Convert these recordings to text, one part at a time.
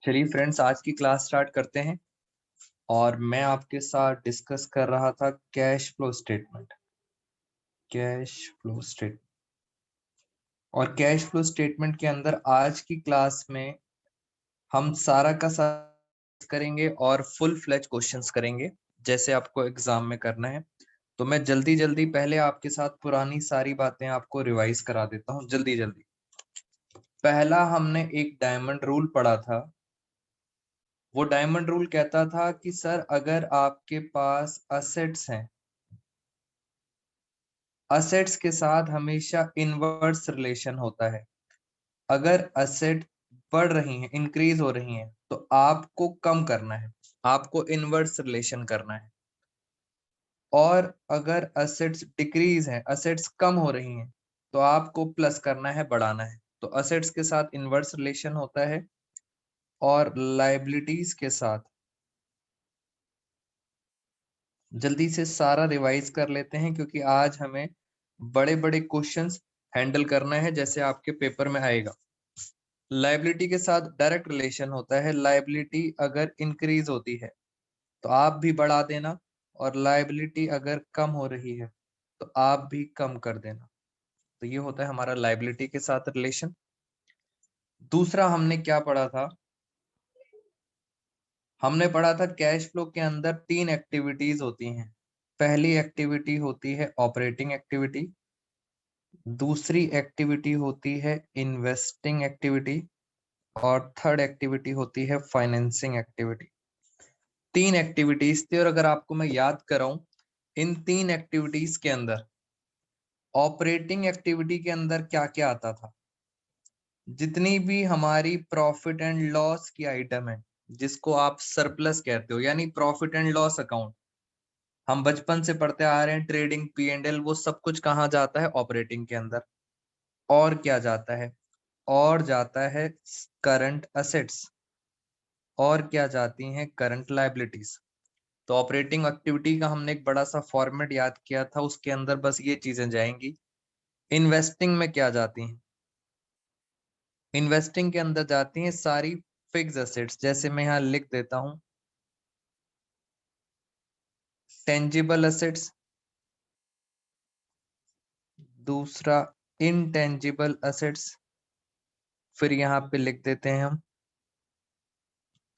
चलिए फ्रेंड्स, आज की क्लास स्टार्ट करते हैं। और मैं आपके साथ डिस्कस कर रहा था कैश फ्लो स्टेटमेंट। और कैश फ्लो स्टेटमेंट के अंदर आज की क्लास में हम सारा का सारा करेंगे और फुल फ्लेज क्वेश्चंस करेंगे जैसे आपको एग्जाम में करना है। तो मैं जल्दी जल्दी पहले आपके साथ पुरानी सारी बातें आपको रिवाइज करा देता हूँ जल्दी जल्दी। पहला हमने एक डायमंड रूल पढ़ा था। वो डायमंड रूल कहता था कि सर अगर आपके पास असेट्स हैं, असेट्स के साथ हमेशा इनवर्स रिलेशन होता है। अगर असेट बढ़ रही हैं, इंक्रीज हो रही हैं, तो आपको कम करना है, आपको इनवर्स रिलेशन करना है। और अगर असेट्स डिक्रीज हैं, असेट्स कम हो रही हैं, तो आपको प्लस करना है, बढ़ाना है। तो असेट्स के साथ इनवर्स रिलेशन होता है और लायबिलिटीज के साथ जल्दी से सारा रिवाइज कर लेते हैं क्योंकि आज हमें बड़े बड़े क्वेश्चंस हैंडल करना है जैसे आपके पेपर में आएगा। लायबिलिटी के साथ डायरेक्ट रिलेशन होता है। लायबिलिटी अगर इंक्रीज होती है तो आप भी बढ़ा देना, और लायबिलिटी अगर कम हो रही है तो आप भी कम कर देना। तो ये होता है हमारा लायबिलिटी के साथ रिलेशन। दूसरा हमने क्या पढ़ा था? हमने पढ़ा था कैश फ्लो के अंदर तीन एक्टिविटीज होती हैं। पहली एक्टिविटी होती है ऑपरेटिंग एक्टिविटी, दूसरी एक्टिविटी होती है इन्वेस्टिंग एक्टिविटी, और थर्ड एक्टिविटी होती है फाइनेंसिंग एक्टिविटी। तीन एक्टिविटीज थी, और अगर आपको मैं याद कराऊं, इन तीन एक्टिविटीज के अंदर ऑपरेटिंग एक्टिविटी के अंदर क्या क्या आता था? जितनी भी हमारी प्रॉफिट एंड लॉस की आइटम है, जिसको आप सरप्लस कहते हो, यानी प्रॉफिट एंड लॉस अकाउंट, हम बचपन से पढ़ते आ रहे हैं, ट्रेडिंग, P&L, वो सब कुछ कहाँ जाता है? ऑपरेटिंग के अंदर। और क्या जाता है? और जाता है करंट असेट्स, और क्या जाती हैं? Current liabilities. तो ऑपरेटिंग एक्टिविटी का हमने एक बड़ा सा फॉर्मेट याद किया था, उसके अंदर बस ये चीजें जाएंगी। इन्वेस्टिंग में क्या जाती हैं? इन्वेस्टिंग के अंदर जाती हैं सारी फिक्स एसेट्स, जैसे मैं यहाँ लिख देता हूं, टेंजिबल एसेट्स, दूसरा इनटेंजिबल एसेट्स, फिर यहाँ पे लिख देते हैं हम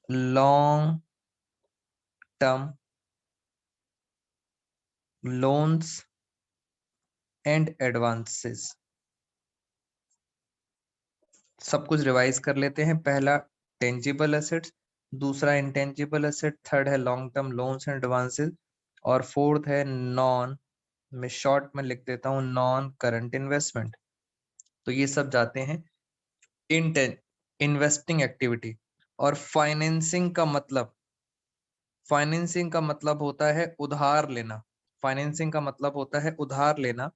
long term loans and advances. सब कुछ रिवाइज कर लेते हैं। पहला टेंजिबल एसेट्स, दूसरा इंटेंजिबल एसेट, थर्ड है long term loans and advances, और फोर्थ है नॉन, मैं शॉर्ट में लिख देता हूँ, नॉन करंट इन्वेस्टमेंट। तो ये सब जाते हैं इन्वेस्टिंग एक्टिविटी। और फाइनेंसिंग का मतलब होता है उधार लेना। फाइनेंसिंग का मतलब होता है उधार लेना।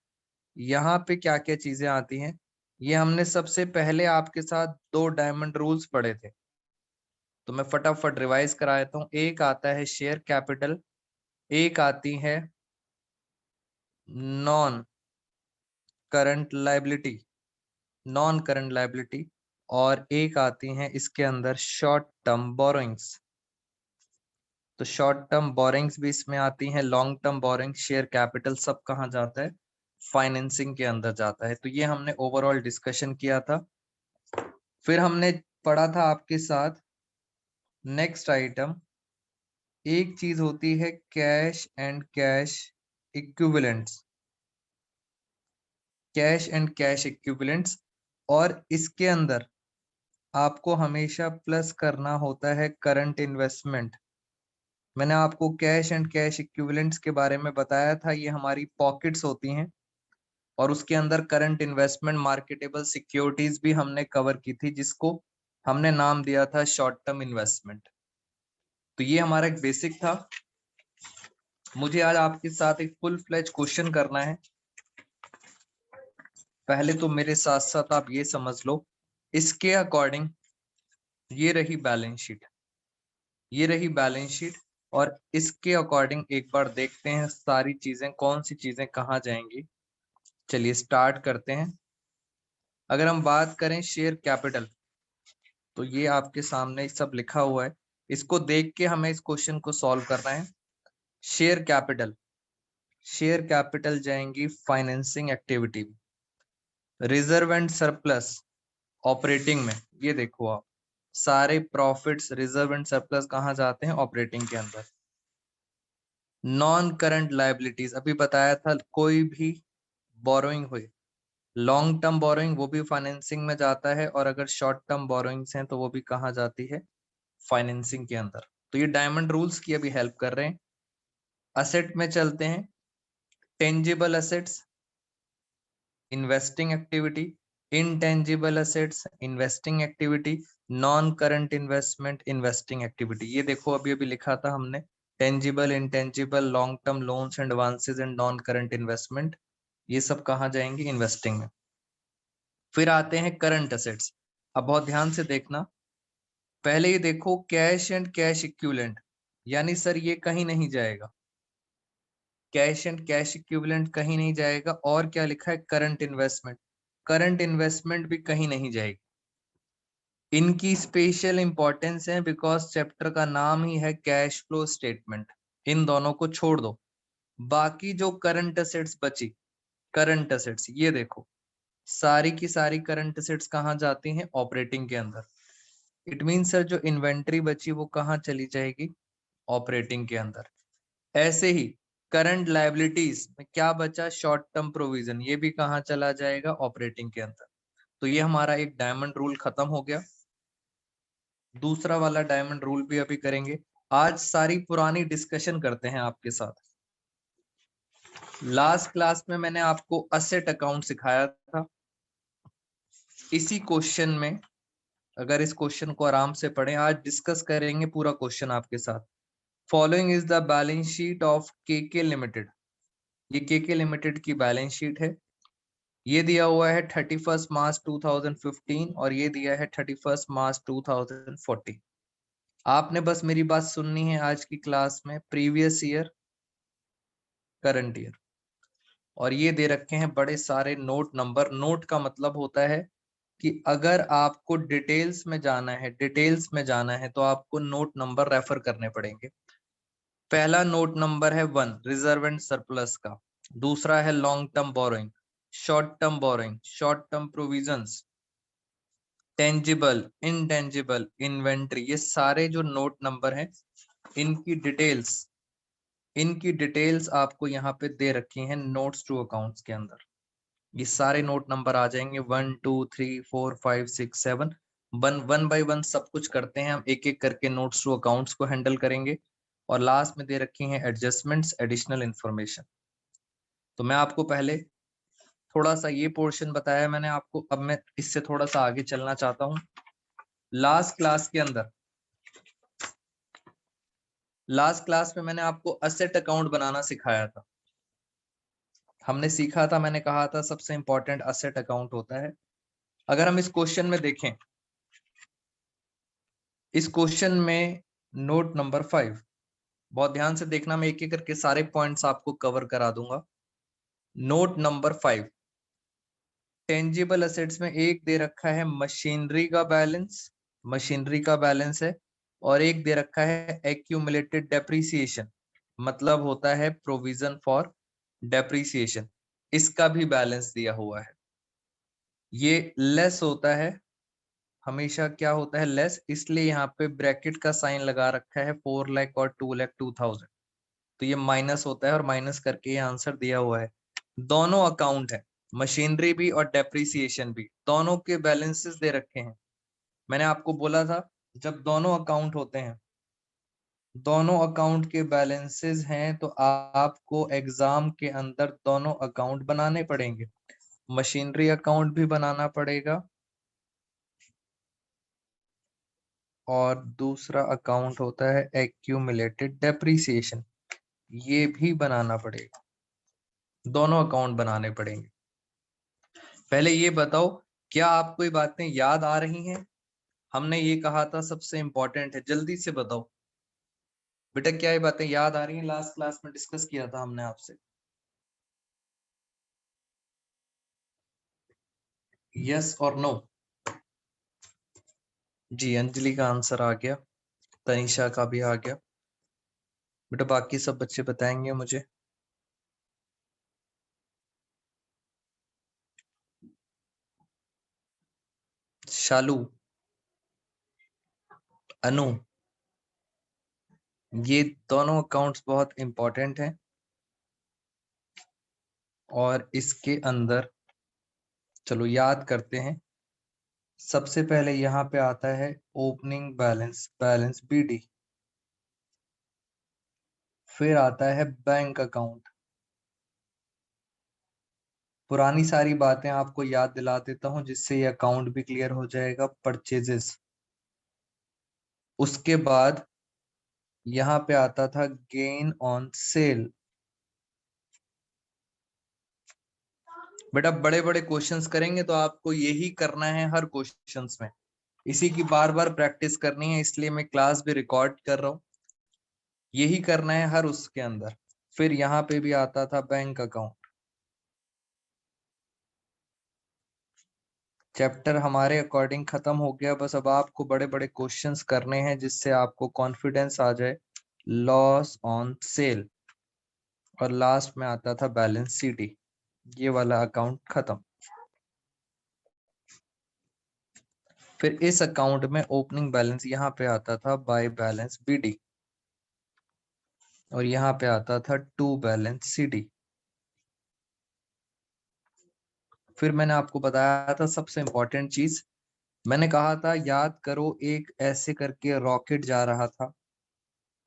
यहाँ पे क्या क्या चीजें आती हैं, ये हमने सबसे पहले आपके साथ दो डायमंड रूल्स पढ़े थे, तो मैं फटाफट रिवाइज करा देता हूँ। एक आता है शेयर कैपिटल, एक आती है नॉन करंट लायबिलिटी, और एक आती है इसके अंदर शॉर्ट टर्म बोरोइंग्स। तो शॉर्ट टर्म बोरिंग्स भी इसमें आती हैं, long term borrowing, share capital, सब कहाँ जाता है? फाइनेंसिंग के अंदर जाता है। तो ये हमने ओवरऑल डिस्कशन किया था। फिर हमने पढ़ा था आपके साथ नेक्स्ट आइटम, एक चीज होती है cash and cash equivalents, cash and cash equivalents, और इसके अंदर आपको हमेशा प्लस करना होता है करंट इन्वेस्टमेंट। मैंने आपको कैश एंड कैश इक्विवेलेंट्स के बारे में बताया था, ये हमारी पॉकेट्स होती हैं, और उसके अंदर करंट इन्वेस्टमेंट, मार्केटेबल सिक्योरिटीज भी हमने कवर की थी, जिसको हमने नाम दिया था शॉर्ट टर्म इन्वेस्टमेंट। तो ये हमारा एक बेसिक था। मुझे आज आपके साथ एक फुल फ्लेज क्वेश्चन करना है। पहले तो मेरे साथ साथ आप ये समझ लो, इसके अकॉर्डिंग ये रही बैलेंस शीट, ये रही बैलेंस शीट, और इसके अकॉर्डिंग एक बार देखते हैं सारी चीजें, कौन सी चीजें कहाँ जाएंगी। चलिए स्टार्ट करते हैं। अगर हम बात करें शेयर कैपिटल, तो ये आपके सामने सब लिखा हुआ है, इसको देख के हमें इस क्वेश्चन को सॉल्व करना है। शेयर कैपिटल, शेयर कैपिटल जाएंगी financing activity. Reserve and surplus operating में, ये देखो आप सारे प्रॉफिट्स रिजर्व एंड सरप्लस कहाँ जाते हैं, ऑपरेटिंग के अंदर। नॉन करंट लायबिलिटीज, अभी बताया था, कोई भी बोरोइंग हुई, लॉन्ग टर्म बोरोइंग वो भी फाइनेंसिंग में जाता है, और अगर शॉर्ट टर्म बोरोइंग्स हैं तो वो भी कहाँ जाती है, फाइनेंसिंग के अंदर। तो ये डायमंड रूल्स की अभी हेल्प कर रहे हैं। असेट में चलते हैं, tangible assets investing activity, intangible assets investing activity, non current investment investing activity. ये देखो अभी अभी लिखा था हमने, tangible, intangible, long term loans and advances and non current investment, ये सब कहाँ जाएंगे, इन्वेस्टिंग में। फिर आते हैं करंट असेट्स। अब बहुत ध्यान से देखना, पहले ये देखो कैश एंड कैश इक्विवेलेंट, यानी सर ये कहीं नहीं जाएगा, कैश एंड कैश इक्विवेलेंट कहीं नहीं जाएगा। और क्या लिखा है, करंट इन्वेस्टमेंट, करंट इन्वेस्टमेंट भी कहीं नहीं जाएगी। इनकी स्पेशल इंपॉर्टेंस है बिकॉज चैप्टर का नाम ही है कैश फ्लो स्टेटमेंट। इन दोनों को छोड़ दो, बाकी जो करंट असेट्स बची, करंट असेट्स ये देखो, सारी की सारी करंट असेट्स कहाँ जाती हैं, ऑपरेटिंग के अंदर। इट मीन सर जो इन्वेंट्री बची वो कहाँ चली जाएगी, ऑपरेटिंग के अंदर। ऐसे ही करंट लायबिलिटीज में क्या बचा, शॉर्ट टर्म प्रोविजन, ये भी कहाँ चला जाएगा, ऑपरेटिंग के अंदर। तो ये हमारा एक डायमंड रूल खत्म हो गया। दूसरा वाला डायमंड रूल भी अभी करेंगे। आज सारी पुरानी डिस्कशन करते हैं आपके साथ। लास्ट क्लास में मैंने आपको असेट अकाउंट सिखाया था। इसी क्वेश्चन में, अगर इस क्वेश्चन को आराम से पढ़ें, आज डिस्कस करेंगे पूरा क्वेश्चन आपके साथ। Following is the balance sheet of KK limited, ये केके लिमिटेड की बैलेंस शीट है। ये दिया हुआ है 31 मार्च 2015 और ये दिया है 31 मार्च 2014। आपने बस मेरी बात सुननी है आज की क्लास में, प्रीवियस ईयर, करंट ईयर, और ये दे रखे हैं बड़े सारे नोट नंबर। नोट का मतलब होता है कि अगर आपको डिटेल्स में जाना है, डिटेल्स में जाना है तो आपको नोट नंबर रेफर करने पड़ेंगे। पहला नोट नंबर है 1 रिजर्व एंड सरप्लस का, दूसरा है long term borrowing, short term borrowing, short term provisions, tangible, intangible, inventory, ये सारे जो नोट नंबर हैं इनकी डिटेल्स, इनकी डिटेल्स आपको यहाँ पे दे रखी हैं नोट्स टू अकाउंट्स के अंदर। ये सारे नोट नंबर आ जाएंगे 1 2 3 4 5 6 7, वन बाय वन सब कुछ करते हैं हम, एक एक करके नोट्स टू अकाउंट्स को हैंडल करेंगे। और लास्ट में दे रखी हैं एडजस्टमेंट्स, एडिशनल इंफॉर्मेशन। तो मैं आपको पहले थोड़ा सा ये पोर्शन बताया मैंने आपको, अब मैं इससे थोड़ा सा आगे चलना चाहता हूँ। लास्ट क्लास के अंदर, लास्ट क्लास में मैंने आपको असेट अकाउंट बनाना सिखाया था। हमने सीखा था, मैंने कहा था सबसे इंपॉर्टेंट असेट अकाउंट होता है। अगर हम इस क्वेश्चन में देखें, इस क्वेश्चन में नोट नंबर 5, बहुत ध्यान से देखना, मैं एक एक करके सारे पॉइंट्स आपको कवर करा दूंगा। नोट नंबर 5, टेंजिबल असेट्स में एक दे रखा है मशीनरी का बैलेंस, मशीनरी का बैलेंस है, और एक दे रखा है एक्यूमुलेटेड डेप्रिसिएशन, मतलब होता है प्रोविजन फॉर डेप्रिसिएशन, इसका भी बैलेंस दिया हुआ है। ये लेस होता है, हमेशा क्या होता है, लेस, इसलिए यहाँ पे ब्रैकेट का साइन लगा रखा है 4 लाख और 2 लाख 2000, तो ये माइनस होता है और माइनस करके ये आंसर दिया हुआ है। दोनों अकाउंट है, मशीनरी भी और डेप्रिसिएशन भी, दोनों के बैलेंसेस दे रखे हैं। मैंने आपको बोला था जब दोनों अकाउंट होते हैं, दोनों अकाउंट के बैलेंसेस हैं तो आपको एग्जाम के अंदर दोनों अकाउंट बनाने पड़ेंगे, मशीनरी अकाउंट भी बनाना पड़ेगा और दूसरा अकाउंट होता है एक्यूमुलेटेड डेप्रिसिएशन, ये भी बनाना पड़ेगा, दोनों अकाउंट बनाने पड़ेंगे। पहले ये बताओ क्या आपको ये बातें याद आ रही हैं, हमने ये कहा था सबसे इंपॉर्टेंट है, जल्दी से बताओ बेटा क्या ये बातें याद आ रही हैं, लास्ट क्लास में डिस्कस किया था हमने आपसे। यस और नो, जी, अंजलि का आंसर आ गया, तनिषा का भी आ गया। बेटा बाकी सब बच्चे बताएंगे मुझे। शालू, अनु, ये दोनों अकाउंट्स बहुत इंपॉर्टेंट हैं और इसके अंदर चलो याद करते हैं। सबसे पहले यहाँ पे आता है ओपनिंग बैलेंस, बैलेंस बीडी। फिर आता है बैंक अकाउंट। पुरानी सारी बातें आपको याद दिला देता हूं जिससे ये अकाउंट भी क्लियर हो जाएगा, परचेजेस। उसके बाद यहाँ पे आता था गेन ऑन सेल। बेटा बड़े बड़े क्वेश्चंस करेंगे तो आपको यही करना है हर क्वेश्चंस में, इसी की बार बार प्रैक्टिस करनी है, इसलिए मैं क्लास भी रिकॉर्ड कर रहा हूँ। यही करना है हर उसके अंदर। फिर यहाँ पे भी आता था बैंक अकाउंट। चैप्टर हमारे अकॉर्डिंग खत्म हो गया, बस अब आपको बड़े बड़े क्वेश्चंस करने हैं जिससे आपको कॉन्फिडेंस आ जाए। लॉस ऑन सेल, और लास्ट में आता था बैलेंस सीडी। ये वाला अकाउंट खत्म। फिर इस अकाउंट में ओपनिंग बैलेंस यहाँ पे आता था बाय बैलेंस बीडी, और यहाँ पे आता था टू बैलेंस सीडी। फिर मैंने आपको बताया था सबसे इंपॉर्टेंट चीज, मैंने कहा था याद करो, एक ऐसे करके रॉकेट जा रहा था।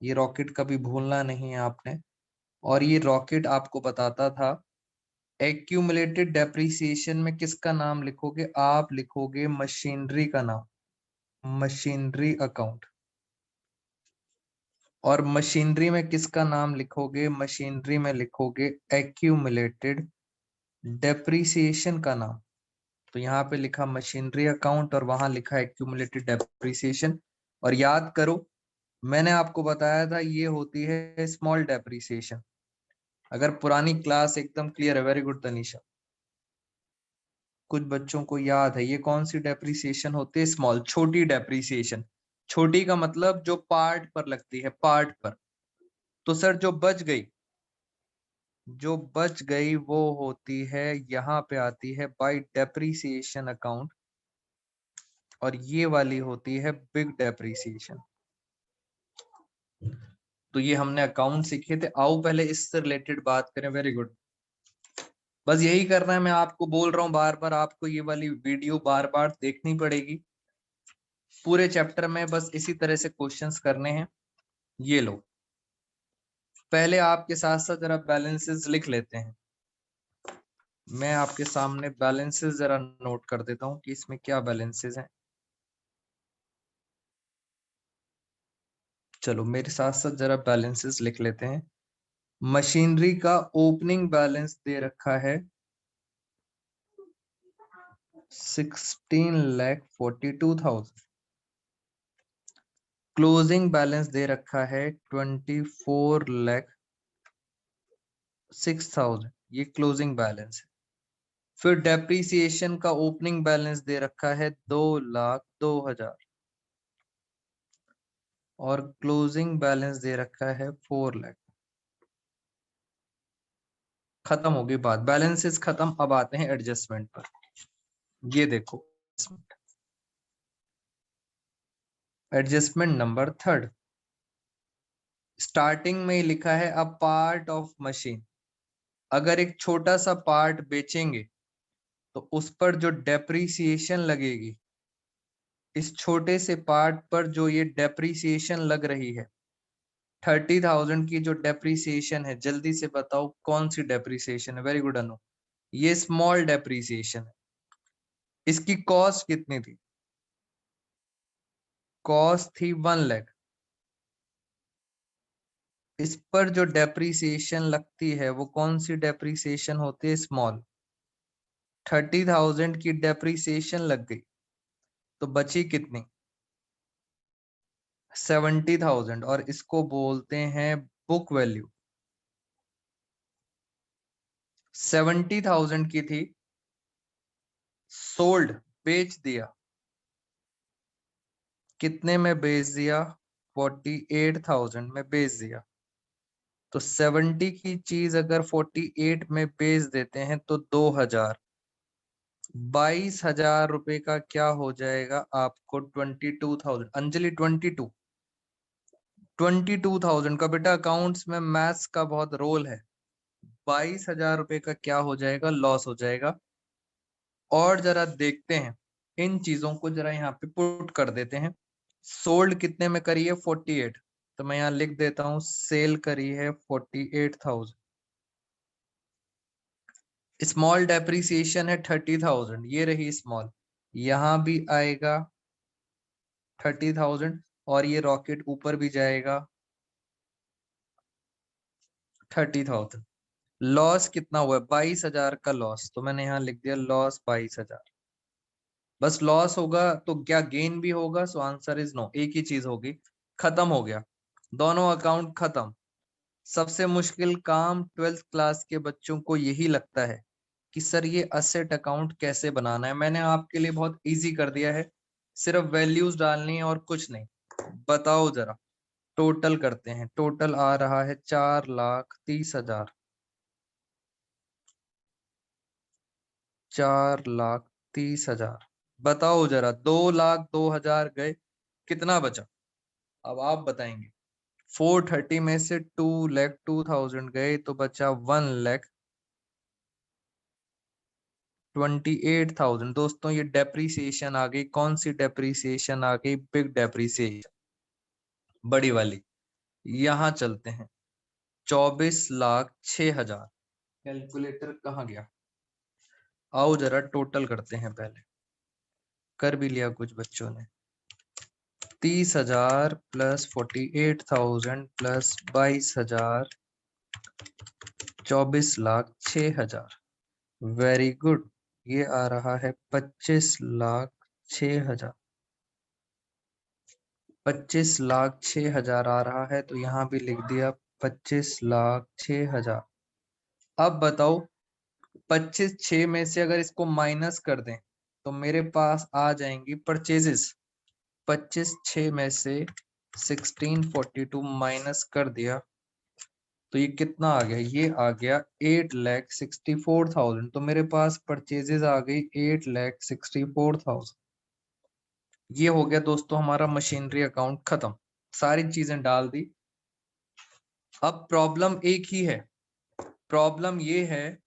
ये रॉकेट कभी भूलना नहीं है आपने। और ये रॉकेट आपको बताता था एक्यूमुलेटेड डेप्रिसिएशन में किसका नाम लिखोगे, आप लिखोगे मशीनरी का नाम, मशीनरी अकाउंट। और मशीनरी में किसका नाम लिखोगे, मशीनरी में लिखोगे एक्यूमुलेटेड डेप्रिसिएशन का नाम। तो यहाँ पे लिखा मशीनरी अकाउंट और वहां लिखा एक्यूमुलेटेड डेप्रिसिएशन। और याद करो, मैंने आपको बताया था ये होती है स्मॉल डेप्रिसिएशन। अगर पुरानी क्लास एकदम क्लियर है, वेरी गुड तनीषा। कुछ बच्चों को याद है ये कौन सी डेप्रिसिएशन होती है, स्मॉल, छोटी डेप्रिसिएशन। छोटी का मतलब जो पार्ट पर लगती है, पार्ट पर। तो सर जो बच गई, जो बच गई वो होती है, यहाँ पे आती है बाय डेप्रिसिएशन अकाउंट, और ये वाली होती है बिग डेप्रिसिएशन। तो ये हमने अकाउंट सीखे थे। आओ पहले इससे रिलेटेड बात करें। Very good. बस यही करना है, मैं आपको बोल रहा हूँ बार बार, आपको ये वाली वीडियो बार बार देखनी पड़ेगी। पूरे चैप्टर में बस इसी तरह से क्वेश्चंस करने हैं। ये लो, पहले आपके साथ साथ जरा बैलेंसेस लिख लेते हैं। मैं आपके सामने बैलेंसेस जरा नोट कर देता हूँ कि इसमें क्या बैलेंसेस हैं। चलो मेरे साथ साथ जरा बैलेंसेस लिख लेते हैं। मशीनरी का ओपनिंग बैलेंस दे रखा है 16,42,000। क्लोजिंग बैलेंस दे रखा है 24,06,000। ये क्लोजिंग बैलेंस है। फिर डेप्रीसिएशन का ओपनिंग बैलेंस दे रखा है 2,02,000, और क्लोजिंग बैलेंस दे रखा है 4 लाख। खत्म हो गई बात, बैलेंसेस खत्म। अब आते हैं एडजस्टमेंट पर। ये देखो एडजस्टमेंट नंबर थर्ड, स्टार्टिंग में ही लिखा है अ पार्ट ऑफ मशीन। अगर एक छोटा सा पार्ट बेचेंगे तो उस पर जो डेप्रीसिएशन लगेगी, इस छोटे से पार्ट पर जो ये डेप्रीसिएशन लग रही है 30,000 की, जो डेप्रीसिएशन है, जल्दी से बताओ कौन सी डेप्रीसिएशन है। वेरी गुड अनु, ये स्मॉल डेप्रीसिएशन है। इसकी कॉस्ट कितनी थी, कॉस्ट थी 1 लाख। इस पर जो डेप्रीसिएशन लगती है वो कौन सी डेप्रीसिएशन होती है, स्मॉल। 30,000 की डेप्रीसिएशन लग गई तो बची कितनी, 70,000, और इसको बोलते हैं बुक वैल्यू। 70,000 की थी, सोल्ड, बेच दिया। कितने में बेच दिया? 48,000 में बेच दिया। तो 70 की चीज अगर 48 में बेच देते हैं तो 2,000, 22,000 रुपए का क्या हो जाएगा आपको? 22,000। अंजलि 22,000 का बेटा अकाउंट्स में मैथ्स का बहुत रोल है। 22,000 रुपए का क्या हो जाएगा? लॉस हो जाएगा। और जरा देखते हैं इन चीजों को, जरा यहाँ पे पुट कर देते हैं। सोल्ड कितने में करी है? 48। तो मैं यहाँ लिख देता हूँ सेल करी है 48,000। स्मॉल डेप्रिसिएशन है 30,000, ये रही स्मॉल, यहाँ भी आएगा 30,000 और ये रॉकेट ऊपर भी जाएगा 30,000। लॉस कितना हुआ? 22,000 का लॉस। तो मैंने यहाँ लिख दिया लॉस 22,000। बस लॉस होगा तो क्या गेन भी होगा? So answer is no. एक ही चीज होगी, खत्म हो गया, दोनों अकाउंट खत्म। सबसे मुश्किल काम 12th क्लास के बच्चों को यही लगता है कि सर ये असेट अकाउंट कैसे बनाना है। मैंने आपके लिए बहुत इजी कर दिया है, सिर्फ वैल्यूज डालनी है और कुछ नहीं। बताओ जरा, टोटल करते हैं। टोटल आ रहा है 4,30,000। 4,30,000। बताओ जरा, 2,02,000 गए, कितना बचा? अब आप बताएंगे। 430 में से 2,02,000 गए तो बचा 1,28,000। दोस्तों ये डेप्रीसिएशन आ गई। कौन सी डेप्रीसिएशन आ गई? बिग डेप्रीसिएशन, बड़ी वाली। यहां चलते हैं। 24,06,000। कैलकुलेटर कहाँ गया? आओ जरा टोटल करते हैं। पहले कर भी लिया कुछ बच्चों ने। 30,000 प्लस 48,000 प्लस 22,000, 24,06,000। Very good. ये आ रहा है 25,06,000। 25,06,000 आ रहा है, तो यहाँ भी लिख दिया 25,06,000। अब बताओ, 25,06 में से अगर इसको माइनस कर दें तो मेरे पास आ जाएंगी परचेजेस। 25,06 में से 1642 माइनस कर दिया तो ये कितना आ गया? ये आ गया 8,64,000। तो मेरे पास परचेजेस आ गई 8,64,000। ये हो गया दोस्तों हमारा मशीनरी अकाउंट खत्म। सारी चीजें डाल दी। अब प्रॉब्लम एक ही है। प्रॉब्लम ये है,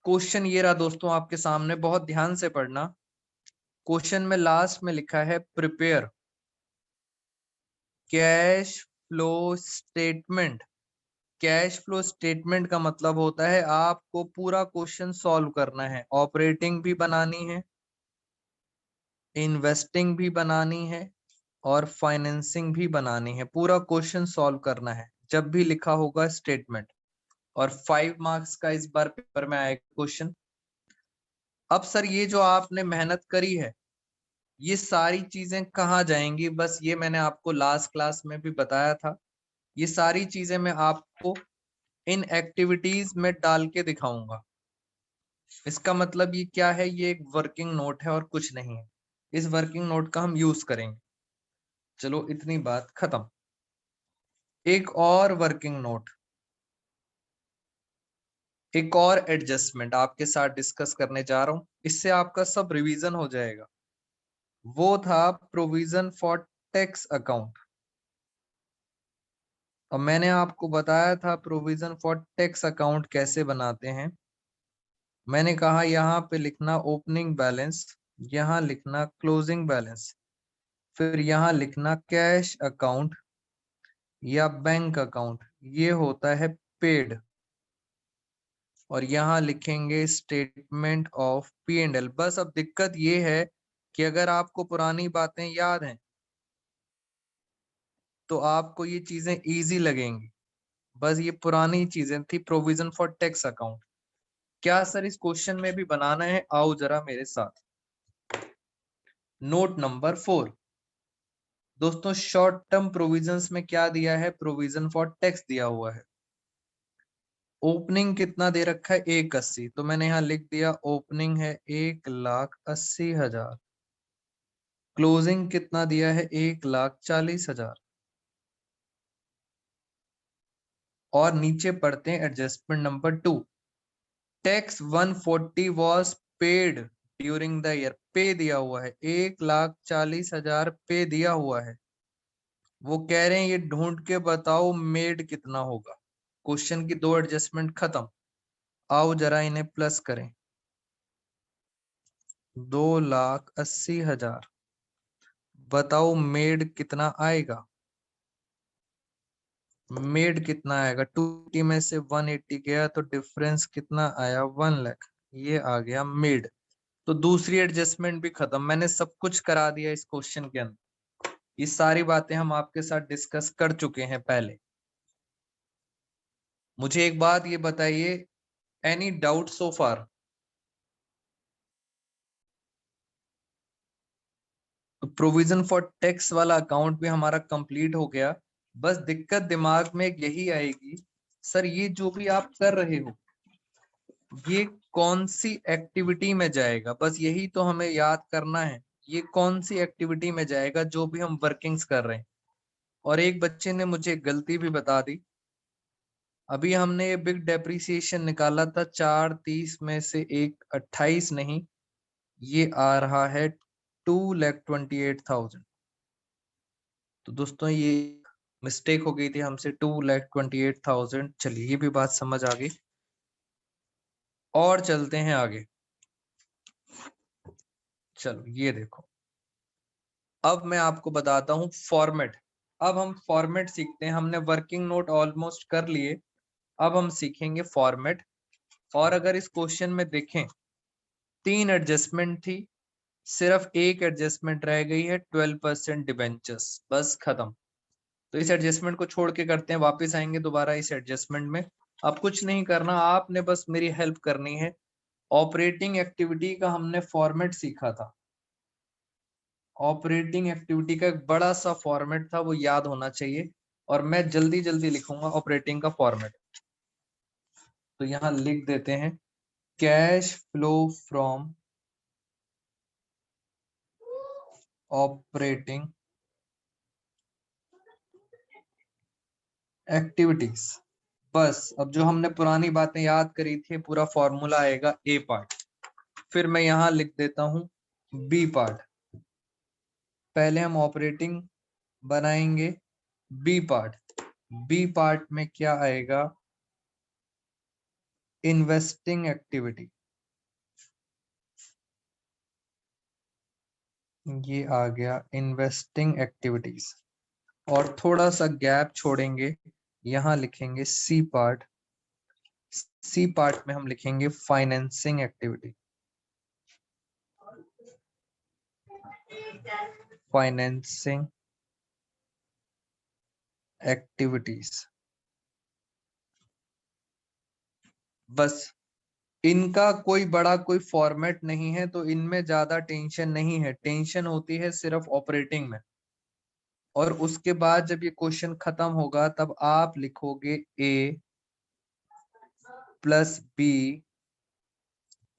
क्वेश्चन ये रहा दोस्तों आपके सामने, बहुत ध्यान से पढ़ना। क्वेश्चन में लास्ट में लिखा है prepare cash flow statement. Cash flow statement का मतलब होता है आपको पूरा क्वेश्चन सॉल्व करना है। ऑपरेटिंग भी बनानी है, इन्वेस्टिंग भी बनानी है और फाइनेंसिंग भी बनानी है। पूरा क्वेश्चन सॉल्व करना है जब भी लिखा होगा स्टेटमेंट। और 5 मार्क्स का इस बार पेपर में आएगा क्वेश्चन। अब सर ये जो आपने मेहनत करी है, ये सारी चीजें कहाँ जाएंगी? बस ये मैंने आपको लास्ट क्लास में भी बताया था। ये सारी चीजें मैं आपको इन एक्टिविटीज में डाल के दिखाऊंगा। इसका मतलब ये क्या है? ये एक वर्किंग नोट है और कुछ नहीं है। इस वर्किंग नोट का हम यूज करेंगे। चलो इतनी बात खत्म। एक और वर्किंग नोट, एक और एडजस्टमेंट आपके साथ डिस्कस करने जा रहा हूं, इससे आपका सब रिवीजन हो जाएगा। वो था प्रोविजन फॉर टैक्स अकाउंट। और मैंने आपको बताया था प्रोविजन फॉर टैक्स अकाउंट कैसे बनाते हैं। मैंने कहा यहाँ पे लिखना ओपनिंग बैलेंस, यहाँ लिखना क्लोजिंग बैलेंस, फिर यहाँ लिखना कैश अकाउंट या बैंक अकाउंट, ये होता है पेड। और यहाँ लिखेंगे statement of P and L. बस अब दिक्कत ये है कि अगर आपको पुरानी बातें याद हैं तो आपको ये चीजें इजी लगेंगी। बस ये पुरानी चीजें थी। प्रोविजन फॉर टैक्स अकाउंट क्या सर इस क्वेश्चन में भी बनाना है? आओ जरा मेरे साथ। नोट नंबर 4 दोस्तों, शॉर्ट टर्म प्रोविजंस में क्या दिया है? प्रोविजन फॉर टैक्स दिया हुआ है। ओपनिंग कितना दे रखा है? 1,80। तो मैंने यहाँ लिख दिया ओपनिंग है 1,80,000। क्लोजिंग कितना दिया है? 1,40,000। और नीचे पढ़ते हैं adjustment number 2। Tax 140 was paid during the year. पे दिया हुआ है 1,40,000 पे दिया हुआ है। वो कह रहे हैं ये ढूंढ के बताओ मेड कितना होगा। क्वेश्चन की 2 एडजस्टमेंट खत्म। आओ जरा इन्हें प्लस करें। 2,80,000। बताओ मेड कितना आएगा? मेड कितना आएगा? 280 में से 180 गया तो डिफरेंस कितना आया? 1 लाख। ये आ गया मेड। तो दूसरी एडजस्टमेंट भी खत्म। मैंने सब कुछ करा दिया इस क्वेश्चन के अंदर। ये सारी बातें हम आपके साथ डिस्कस कर चुके हैं पहले। मुझे एक बात ये बताइए, एनी डाउट सो फार? तो प्रोविजन फॉर टैक्स वाला अकाउंट भी हमारा कंप्लीट हो गया। बस दिक्कत दिमाग में यही आएगी, सर ये जो भी आप कर रहे हो ये कौन सी एक्टिविटी में जाएगा? बस यही तो हमें याद करना है, ये कौन सी एक्टिविटी में जाएगा जो भी हम वर्किंग्स कर रहे हैं। और एक बच्चे ने मुझे गलती भी बता दी। अभी हमने ये बिग डेप्रिसिएशन निकाला था 430 में से 128 नहीं, ये आ रहा है 2,28,000। तो दोस्तों ये मिस्टेक हो गई थी हमसे, 2,28,000। चलिए ये भी बात समझ आ गई। और चलते हैं आगे। चलो ये देखो, अब मैं आपको बताता हूं फॉर्मेट। अब हम फॉर्मेट सीखते हैं। हमने वर्किंग नोट ऑलमोस्ट कर लिए, अब हम सीखेंगे फॉर्मेट। और अगर इस क्वेश्चन में देखें 3 एडजस्टमेंट थी, सिर्फ एक एडजस्टमेंट रह गई है 12% डिबेंचर्स, बस खत्म। तो इस एडजस्टमेंट को छोड़ के करते हैं, वापस आएंगे दोबारा इस एडजस्टमेंट में। अब कुछ नहीं करना, आपने बस मेरी हेल्प करनी है। ऑपरेटिंग एक्टिविटी का हमने फॉर्मेट सीखा था। ऑपरेटिंग एक्टिविटी का एक बड़ा सा फॉर्मेट था, वो याद होना चाहिए। और मैं जल्दी जल्दी लिखूंगा ऑपरेटिंग का फॉर्मेट। तो यहां लिख देते हैं cash flow from operating activities. बस अब जो हमने पुरानी बातें याद करी थी, पूरा फॉर्मूला आएगा ए पार्ट। फिर मैं यहां लिख देता हूं बी पार्ट। पहले हम ऑपरेटिंग बनाएंगे, बी पार्ट। बी पार्ट में क्या आएगा? Investing activity. ये आ गया इन्वेस्टिंग एक्टिविटीज। और थोड़ा सा गैप छोड़ेंगे, यहां लिखेंगे सी पार्ट। सी पार्ट में हम लिखेंगे फाइनेंसिंग एक्टिविटी। Financing activities. बस इनका कोई बड़ा कोई फॉर्मेट नहीं है, तो इनमें ज्यादा टेंशन नहीं है। टेंशन होती है सिर्फ ऑपरेटिंग में। और उसके बाद जब ये क्वेश्चन खत्म होगा तब आप लिखोगे ए प्लस बी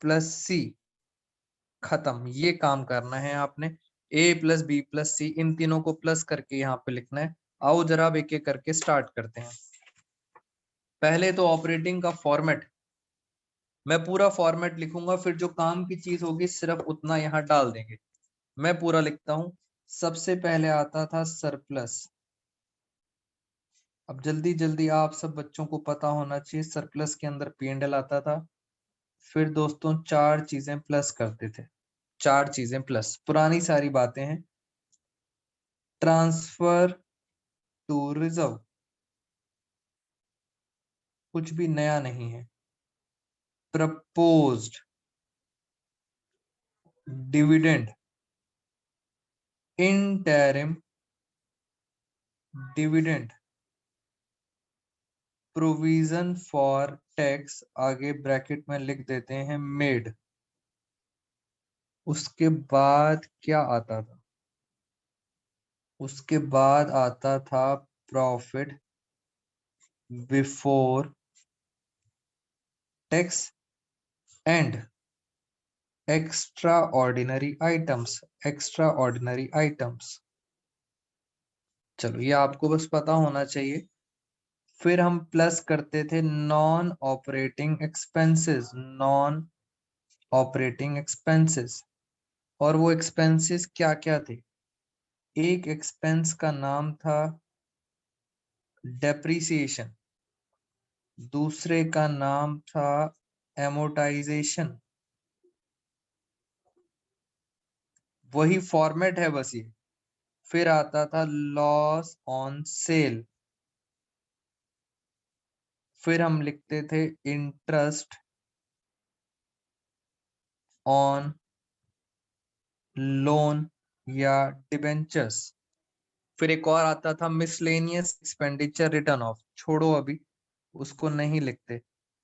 प्लस सी। खत्म, ये काम करना है आपने। ए प्लस बी प्लस सी, इन तीनों को प्लस करके यहाँ पे लिखना है। आओ जरा अब एक एक करके स्टार्ट करते हैं। पहले तो ऑपरेटिंग का फॉर्मेट, मैं पूरा फॉर्मेट लिखूंगा, फिर जो काम की चीज होगी सिर्फ उतना यहाँ डाल देंगे। मैं पूरा लिखता हूं। सबसे पहले आता था सरप्लस। अब जल्दी जल्दी आप सब बच्चों को पता होना चाहिए, सरप्लस के अंदर P&L आता था। फिर दोस्तों 4 चीजें प्लस करते थे। 4 चीजें प्लस, पुरानी सारी बातें हैं। ट्रांसफर टू रिजर्व, कुछ भी नया नहीं है। Proposed dividend, interim dividend, provision for tax, आगे ब्रैकेट में लिख देते हैं मेड। उसके बाद क्या आता था? उसके बाद आता था profit before tax and extra ordinary items, extra ordinary items. चलो ये आपको बस पता होना चाहिए। फिर हम प्लस करते थे non operating expenses, non operating expenses. और वो एक्सपेंसेस क्या क्या थे? एक एक्सपेंस का नाम था डेप्रिसिएशन, दूसरे का नाम था एमोटाइजेशन। वही फॉर्मेट है बस ये। फिर आता था लॉस ऑन सेल। फिर हम लिखते थे इंटरेस्ट ऑन लोन या डिबेंचर्स। फिर एक और आता था मिसलेनियस एक्सपेंडिचर रिटर्न ऑफ, छोड़ो अभी उसको नहीं लिखते।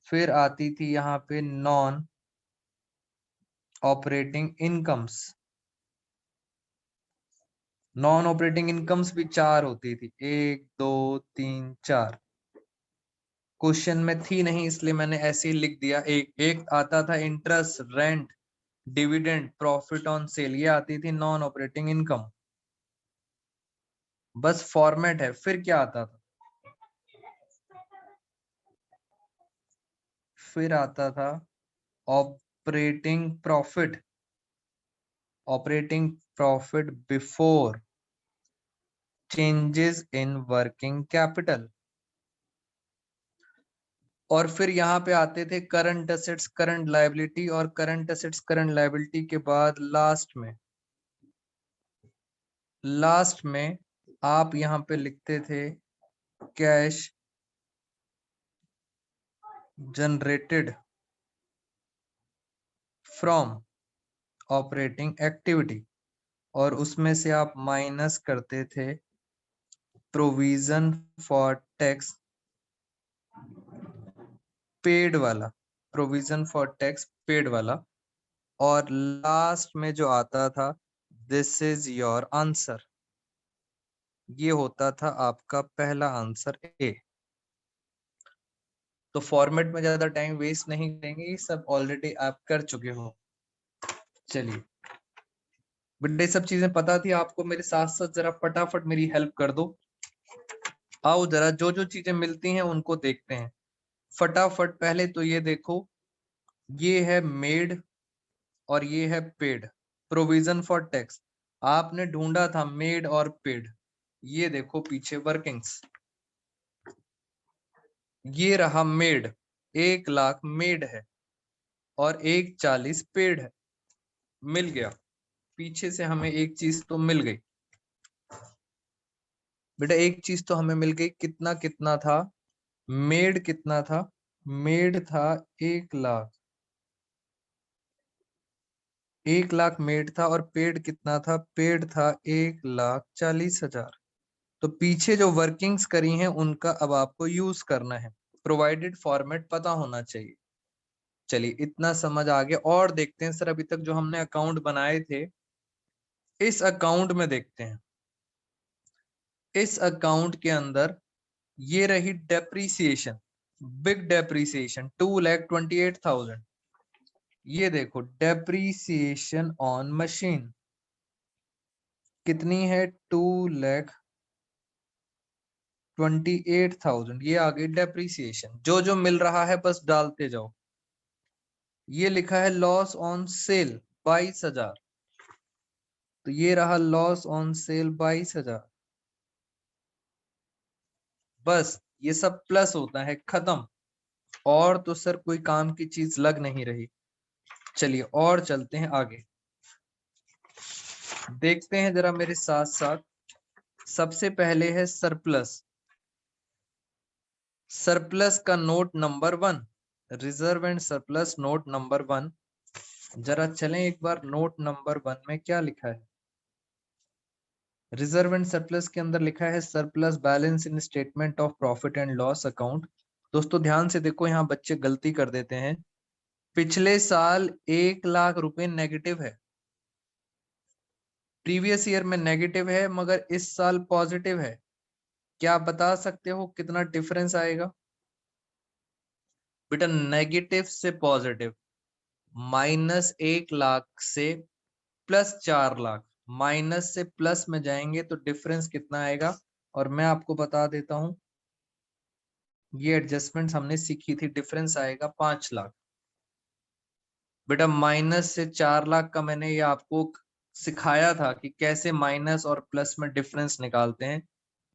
फिर आती थी यहाँ पे non operating incomes. Non operating incomes भी 4 होती थी, 1 2 3 4। क्वेश्चन में थी नहीं इसलिए मैंने ऐसे ही लिख दिया। एक आता था interest, rent, dividend, profit on sale, ये आती थी नॉन ऑपरेटिंग इनकम। बस फॉर्मेट है। फिर क्या आता था? फिर आता था operating profit, operating profit before changes in working capital. और फिर यहाँ पे आते थे करंट असेट्स, करंट लायबिलिटी, और करंट असेट्स करंट लायबिलिटी के बाद लास्ट में आप यहाँ पे लिखते थे cash generated from operating activity, और उसमें से आप माइनस करते थे प्रोविजन फॉर टैक्स पेड वाला, प्रोविजन फॉर टैक्स पेड वाला। और लास्ट में जो आता था दिस इज योर आंसर, ये होता था आपका पहला आंसर ए। तो फॉर्मेट में ज्यादा टाइम वेस्ट नहीं करेंगे, ये सब ऑलरेडी आप कर चुके हो। चलिए बेटा, ये सब चीजें पता थी आपको, मेरे साथ साथ जरा फटाफट मेरी हेल्प कर दो। आओ जरा जो जो चीजें मिलती हैं उनको देखते हैं फटाफट। पहले तो ये देखो, ये है मेड और ये है पेड। प्रोविजन फॉर टैक्स आपने ढूंढा था मेड और पेड। ये देखो पीछे वर्किंग्स, ये रहा मेड, 1 लाख मेड है और 140 पेड है। मिल गया, पीछे से हमें एक चीज तो मिल गई बेटा, एक चीज तो हमें मिल गई। कितना कितना था मेड? कितना था मेड? था 1 लाख, 1 लाख मेड था। और पेड कितना था? पेड था 1,40,000। तो पीछे जो वर्किंग्स करी हैं उनका अब आपको यूज करना है। प्रोवाइडेड फॉर्मेट पता होना चाहिए। चलिए इतना समझ आ गया। और देखते हैं सर, अभी तक जो हमने अकाउंट बनाए थे, इस अकाउंट में देखते हैं। इस अकाउंट के अंदर ये रही डेप्रीसिएशन, बिग डेप्रीसिएशन 2,28,000। ये देखो डेप्रीसिएशन ऑन मशीन कितनी है? 2,28,000। ये आ गई डेप्रीसिएशन। जो जो मिल रहा है बस डालते जाओ। ये लिखा है लॉस ऑन सेल 22,000, तो ये रहा लॉस ऑन सेल 22,000। बस ये सब प्लस होता है, खत्म। और तो सर कोई काम की चीज लग नहीं रही। चलिए और चलते हैं आगे, देखते हैं जरा मेरे साथ साथ। सबसे पहले है सरप्लस। सरप्लस का note number 1, reserve and surplus note number 1। जरा चलें एक बार नोट नंबर 1 में क्या लिखा है। रिजर्व एंड सरप्लस के अंदर लिखा है surplus balance in statement of profit and loss account. दोस्तों ध्यान से देखो, यहाँ बच्चे गलती कर देते हैं। पिछले साल 1 लाख रुपए नेगेटिव है, प्रीवियस ईयर में नेगेटिव है, मगर इस साल पॉजिटिव है। क्या आप बता सकते हो कितना डिफरेंस आएगा? बेटा नेगेटिव से पॉजिटिव माइनस 1 लाख से प्लस 4 लाख, माइनस से प्लस में जाएंगे तो डिफरेंस कितना आएगा? और मैं आपको बता देता हूं, ये एडजस्टमेंट हमने सीखी थी, डिफरेंस आएगा 5 लाख। बेटा माइनस से 4 लाख का मैंने ये आपको सिखाया था कि कैसे माइनस और प्लस में डिफरेंस निकालते हैं।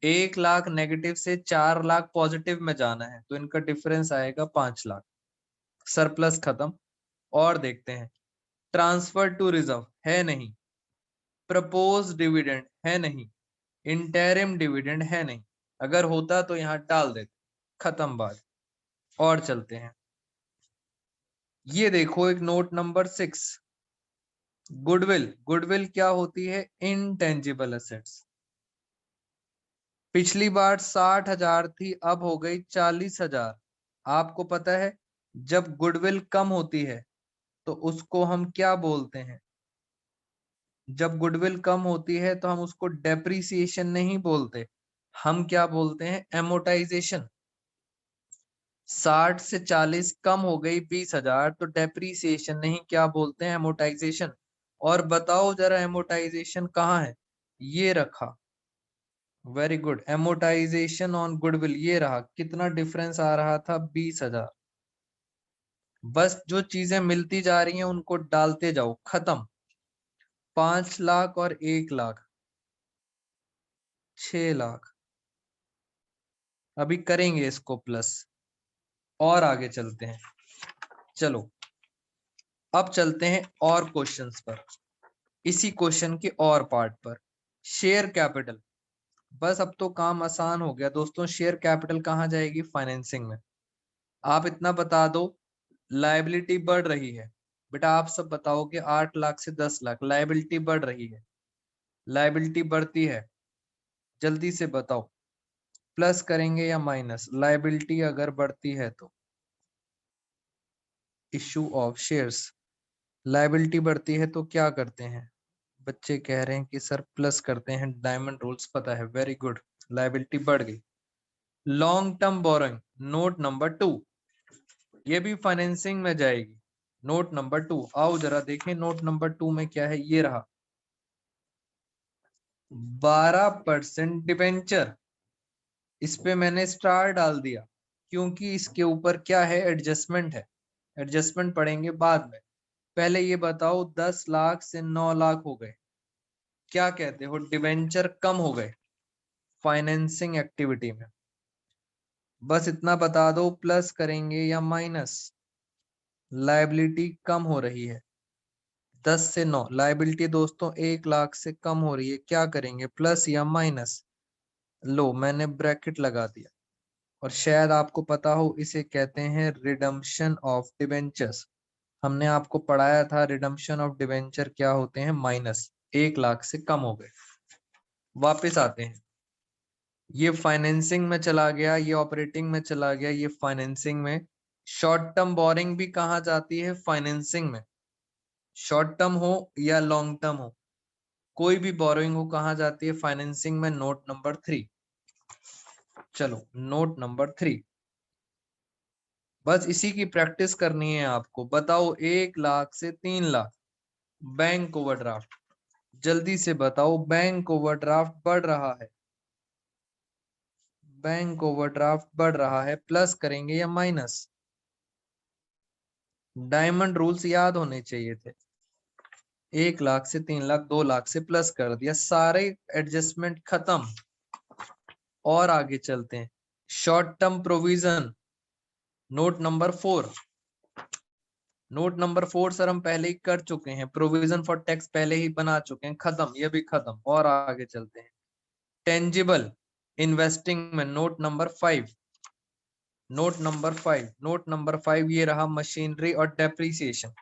1 लाख नेगेटिव से 4 लाख पॉजिटिव में जाना है, तो इनका डिफरेंस आएगा 5 लाख। सरप्लस खत्म। और देखते हैं, ट्रांसफर टू रिजर्व है नहीं, प्रपोज डिविडेंड है नहीं, इंटरिम डिविडेंड है नहीं। अगर होता तो यहां डाल देते, खत्म बात। और चलते हैं, ये देखो एक नोट नंबर 6, गुडविल। गुडविल क्या होती है? Intangible assets. पिछली बार 60,000 थी, अब हो गई 40,000। आपको पता है जब गुडविल कम होती है तो उसको हम क्या बोलते हैं? जब गुडविल कम होती है तो हम उसको डेप्रिसिएशन नहीं बोलते, हम क्या बोलते हैं? एमोटाइजेशन। 60 से 40 कम हो गई 20,000, तो डेप्रिसिएशन नहीं, क्या बोलते हैं? एमोटाइजेशन। और बताओ जरा एमोटाइजेशन कहाँ है? ये रखा, very good. Amortisation on goodwill ये रहा। कितना डिफरेंस आ रहा था? 20,000। बस जो चीजें मिलती जा रही हैं उनको डालते जाओ, खत्म। 5 लाख और 1 लाख, 6 लाख। अभी करेंगे इसको प्लस, और आगे चलते हैं। चलो अब चलते हैं और क्वेश्चंस पर, इसी क्वेश्चन के और पार्ट पर। Share capital. बस अब तो काम आसान हो गया दोस्तों। शेयर कैपिटल कहाँ जाएगी? फाइनेंसिंग में। आप इतना बता दो, लायबिलिटी बढ़ रही है। बेटा आप सब बताओगे 8 लाख से 10 लाख, लायबिलिटी बढ़ रही है। लायबिलिटी बढ़ती है, जल्दी से बताओ, प्लस करेंगे या माइनस? लायबिलिटी अगर बढ़ती है तो इशू ऑफ शेयर्स। लायबिलिटी बढ़ती है तो क्या करते हैं? बच्चे कह रहे हैं कि सर प्लस करते हैं, डायमंड रूल्स पता है, वेरी गुड। लायबिलिटी बढ़ गई। Long term borrowing, note number 2, ये भी फाइनेंसिंग में जाएगी। नोट नंबर 2, आओ जरा देखें नोट नंबर 2 में क्या है। ये रहा 12% डिबेंचर। इस पे मैंने स्टार डाल दिया क्योंकि इसके ऊपर क्या है? एडजस्टमेंट है। एडजस्टमेंट पढ़ेंगे बाद में। पहले ये बताओ 10 लाख से 9 लाख हो गए, क्या कहते हो? डिबेंचर कम हो गए फाइनेंसिंग एक्टिविटी में। बस इतना बता दो, प्लस करेंगे या माइनस? लायबिलिटी कम हो रही है 10 से 9। लायबिलिटी दोस्तों 1 लाख से कम हो रही है, क्या करेंगे? प्लस या माइनस? लो मैंने ब्रैकेट लगा दिया। और शायद आपको पता हो, इसे कहते हैं रिडम्पशन ऑफ डिबेंचर्स। हमने आपको पढ़ाया था रिडम्पशन ऑफ डिबेंचर क्या होते हैं? माइनस 1 लाख से कम हो गए। वापस आते हैं, ये फाइनेंसिंग में चला गया, ये ऑपरेटिंग में चला गया, ये फाइनेंसिंग में। शॉर्ट टर्म बोरिंग भी कहाँ जाती है? फाइनेंसिंग में। शॉर्ट टर्म हो या लॉन्ग टर्म हो, कोई भी बोरोइंग हो कहाँ जाती है? फाइनेंसिंग में। Note number 3। चलो नोट नंबर 3, बस इसी की प्रैक्टिस करनी है आपको। बताओ 1 लाख से 3 लाख बैंक ओवरड्राफ्ट, जल्दी से बताओ। बैंक ओवरड्राफ्ट बढ़ रहा है, बैंक ओवरड्राफ्ट बढ़ रहा है, प्लस करेंगे या माइनस? डायमंड रूल्स याद होने चाहिए थे। 1 लाख से 3 लाख, 2 लाख से प्लस कर दिया, सारे एडजस्टमेंट खत्म। और आगे चलते हैं, short term provision, note number 4। Note number 4 sir हम पहले ही कर चुके हैं, प्रोविजन फॉर टैक्स पहले ही बना चुके हैं, खत्म, ये भी खत्म। और आगे चलते हैं, टेंजिबल इन्वेस्टिंग में note number 5। Note number 5, note number 5 ये रहा मशीनरी और डेप्रिसिएशन।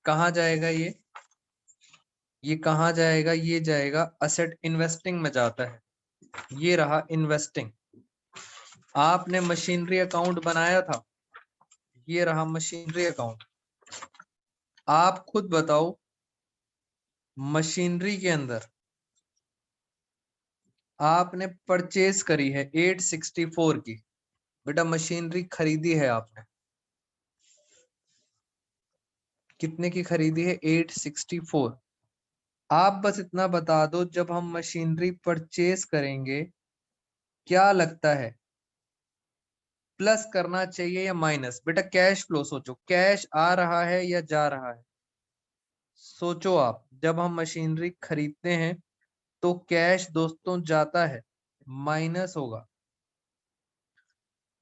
कहाँ जाएगा ये? ये कहाँ जाएगा? ये जाएगा असेट इन्वेस्टिंग में जाता है। ये रहा इन्वेस्टिंग। आपने मशीनरी अकाउंट बनाया था, ये रहा मशीनरी अकाउंट। आप खुद बताओ, मशीनरी के अंदर आपने परचेज करी है 864 की। बेटा मशीनरी खरीदी है आपने, कितने की खरीदी है? 864। आप बस इतना बता दो, जब हम मशीनरी परचेज करेंगे क्या लगता है, प्लस करना चाहिए या माइनस? बेटा कैश फ्लो सोचो, कैश आ रहा है या जा रहा है? सोचो आप, जब हम मशीनरी खरीदते हैं तो कैश दोस्तों जाता है, माइनस होगा।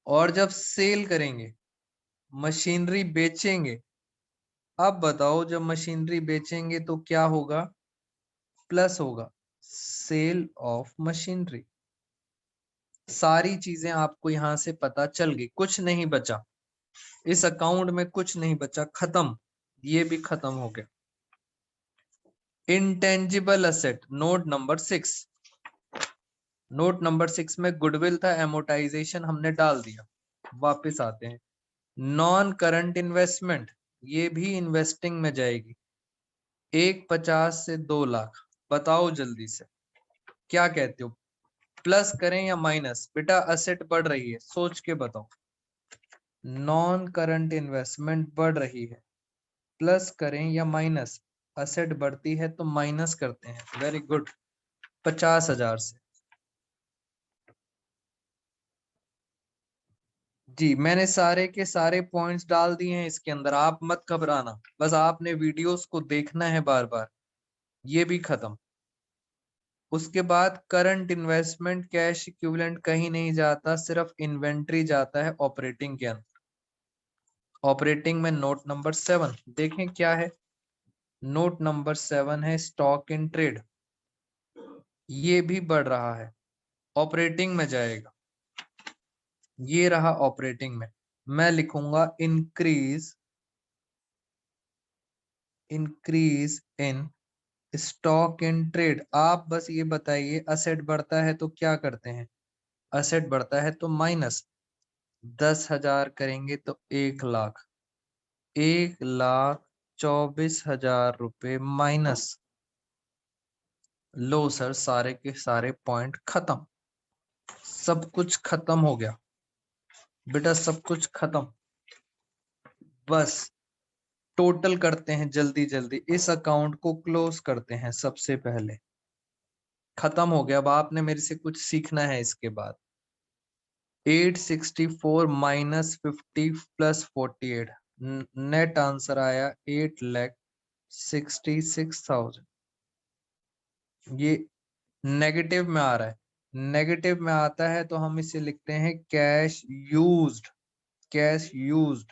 और जब सेल करेंगे, मशीनरी बेचेंगे, अब बताओ जब मशीनरी बेचेंगे तो क्या होगा? प्लस होगा, सेल ऑफ मशीनरी। सारी चीजें आपको यहां से पता चल गई, कुछ नहीं बचा इस अकाउंट में, कुछ नहीं बचा, खत्म, ये भी खत्म हो गया। Intangible asset, note number 6। Note number 6 में गुडविल था, एमोटाइजेशन हमने डाल दिया। वापस आते हैं, नॉन करंट इन्वेस्टमेंट, ये भी इन्वेस्टिंग में जाएगी। 150 से 2 लाख, बताओ जल्दी से क्या कहते हो, प्लस करें या माइनस? बेटा असेट बढ़ रही है, सोच के बताओ। नॉन करंट इन्वेस्टमेंट बढ़ रही है, प्लस करें या माइनस? असेट बढ़ती है तो माइनस करते हैं। वेरी गुड, 50,000 से। जी, मैंने सारे के सारे पॉइंट्स डाल दिए हैं इसके अंदर, आप मत घबराना, बस आपने वीडियोस को देखना है बार बार। ये भी खत्म। उसके बाद करंट इन्वेस्टमेंट, कैश इक्विवेलेंट कहीं नहीं जाता, सिर्फ इन्वेंट्री जाता है ऑपरेटिंग के अंदर। ऑपरेटिंग में नोट नंबर 7 देखें क्या है। नोट नंबर 7 है स्टॉक इन ट्रेड, ये भी बढ़ रहा है, ऑपरेटिंग में जाएगा। ये रहा ऑपरेटिंग में, मैं लिखूंगा increase in stock in trade. आप बस ये बताइए, असेट बढ़ता है तो क्या करते हैं? असेट बढ़ता है तो माइनस, 10,000 करेंगे तो 1 लाख, 1,24,000 रुपए माइनस। लो सर, सारे के सारे पॉइंट खत्म, सब कुछ खत्म हो गया बेटा, सब कुछ खत्म। बस टोटल करते हैं जल्दी जल्दी, इस अकाउंट को क्लोज करते हैं सबसे पहले। खत्म हो गया। अब आपने मेरे से कुछ सीखना है इसके बाद। 864 माइनस 50 प्लस 48, नेट आंसर आया 8,66,000। ये नेगेटिव में आ रहा है, नेगेटिव में आता है तो हम इसे लिखते हैं cash used. Cash used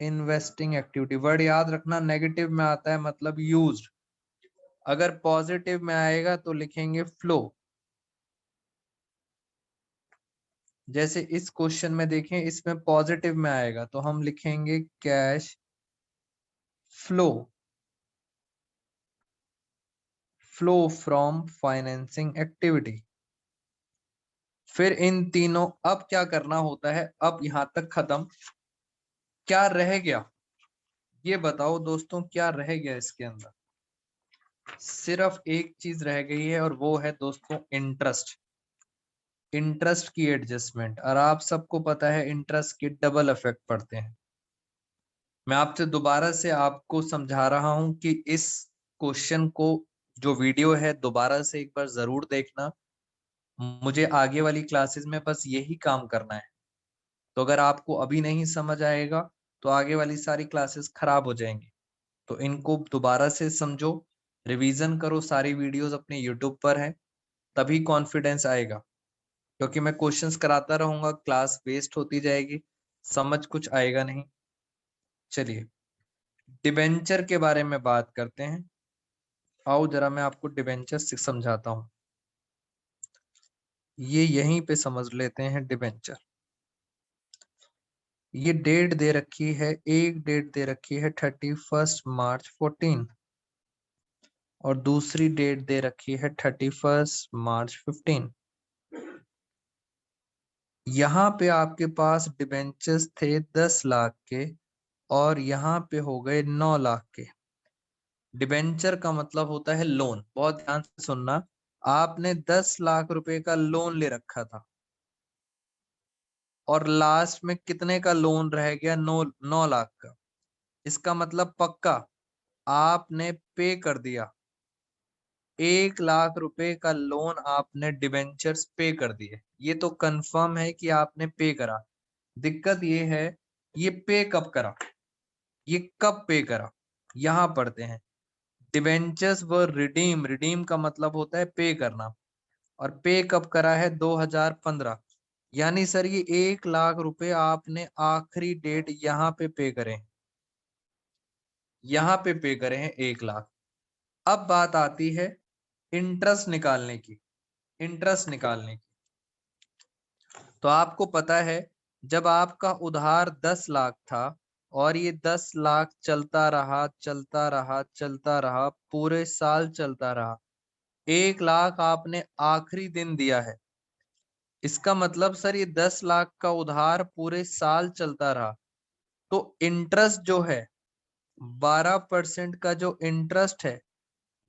investing activity, word याद रखना, नेगेटिव में आता है मतलब यूज्ड। अगर पॉजिटिव में आएगा तो लिखेंगे फ्लो। जैसे इस क्वेश्चन में देखें, इसमें पॉजिटिव में आएगा तो हम लिखेंगे cash flow, flow from financing activity. फिर इन तीनों, अब क्या करना होता है, अब यहां तक खत्म। क्या रह गया ये बताओ दोस्तों, क्या रह गया इसके अंदर? सिर्फ एक चीज रह गई है और वो है दोस्तों इंटरेस्ट। इंटरेस्ट की एडजस्टमेंट, और आप सबको पता है इंटरेस्ट के डबल इफेक्ट पड़ते हैं। मैं आपसे दोबारा से आपको समझा रहा हूं कि इस क्वेश्चन को, जो वीडियो है, दोबारा से एक बार जरूर देखना। मुझे आगे वाली क्लासेस में बस यही काम करना है। तो अगर आपको अभी नहीं समझ आएगा तो आगे वाली सारी क्लासेस खराब हो जाएंगी। तो इनको दोबारा से समझो, रिवीजन करो, सारी वीडियोस अपने यूट्यूब पर है, तभी कॉन्फिडेंस आएगा। क्योंकि मैं क्वेश्चंस कराता रहूंगा, क्लास वेस्ट होती जाएगी, समझ कुछ आएगा नहीं। चलिए डिबेंचर के बारे में बात करते हैं। आओ जरा मैं आपको डिबेंचर से समझाता हूँ। ये यहीं पे समझ लेते हैं डिबेंचर। ये डेट दे रखी है, एक डेट दे रखी है 31 मार्च 14, और दूसरी डेट दे रखी है 31 मार्च 15। यहाँ पे आपके पास डिबेंचर्स थे 10 लाख के, और यहाँ पे हो गए 9 लाख के। डिबेंचर का मतलब होता है लोन, बहुत ध्यान से सुनना। आपने 10 लाख रुपए का लोन ले रखा था, और लास्ट में कितने का लोन रह गया? 9 लाख का। इसका मतलब पक्का आपने पे कर दिया, 1 लाख रुपए का लोन आपने डिबेंचर्स पे कर दिए, ये तो कंफर्म है कि आपने पे करा। दिक्कत ये है, ये पे कब करा, ये कब पे करा, यहां पढ़ते हैं। डिबेंचर्स व रिडीम, रिडीम का मतलब होता है पे करना, और पे कब करा है 2015। यानी सर ये 1 लाख रुपए आपने आखिरी डेट यहाँ पे करे, यहाँ पे करे हैं 1 लाख। अब बात आती है इंटरेस्ट निकालने की, इंटरेस्ट निकालने की। तो आपको पता है जब आपका उधार 10 लाख था और ये 10 लाख चलता रहा चलता रहा चलता रहा, पूरे साल चलता रहा, 1 लाख आपने आखिरी दिन दिया है। इसका मतलब सर ये 10 लाख का उधार पूरे साल चलता रहा, तो इंटरेस्ट जो है 12% का जो इंटरेस्ट है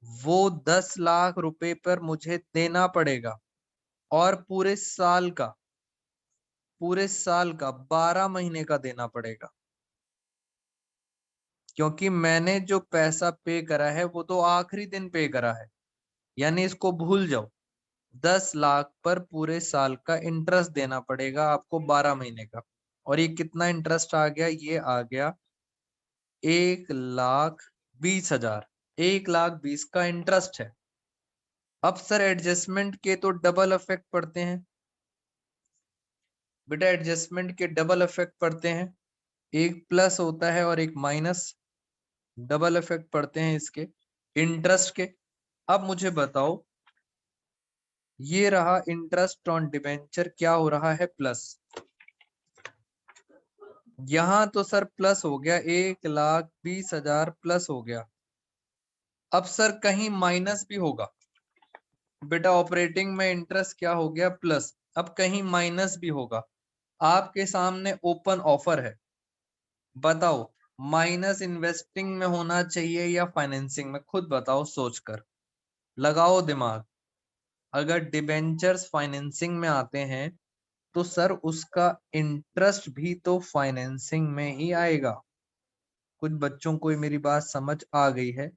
वो 10 लाख रुपए पर मुझे देना पड़ेगा, और पूरे साल का 12 महीने का देना पड़ेगा, क्योंकि मैंने जो पैसा पे करा है वो तो आखिरी दिन पे करा है। यानी इसको भूल जाओ, 10 लाख पर पूरे साल का इंटरेस्ट देना पड़ेगा आपको 12 महीने का। और ये कितना इंटरेस्ट आ गया, ये आ गया 1,20,000, 1,20,000 का इंटरेस्ट है। अब सर एडजस्टमेंट के तो डबल इफेक्ट पड़ते हैं बेटा, एडजस्टमेंट के डबल इफेक्ट पड़ते हैं, एक प्लस होता है और एक माइनस, डबल इफेक्ट पड़ते हैं इसके इंटरेस्ट के। अब मुझे बताओ, ये रहा इंटरेस्ट ऑन डिबेंचर, क्या हो रहा है, प्लस। यहां तो सर प्लस हो गया, 1,20,000 प्लस हो गया। अब सर कहीं माइनस भी होगा बेटा, ऑपरेटिंग में इंटरेस्ट क्या हो गया, प्लस। अब कहीं माइनस भी होगा, आपके सामने ओपन ऑफर है, बताओ माइनस इन्वेस्टिंग में होना चाहिए या फाइनेंसिंग में, खुद बताओ सोचकर, लगाओ दिमाग। अगर डिबेंचर्स फाइनेंसिंग में आते हैं तो सर उसका इंटरेस्ट भी तो फाइनेंसिंग में ही आएगा। कुछ बच्चों को मेरी बात समझ आ गई है,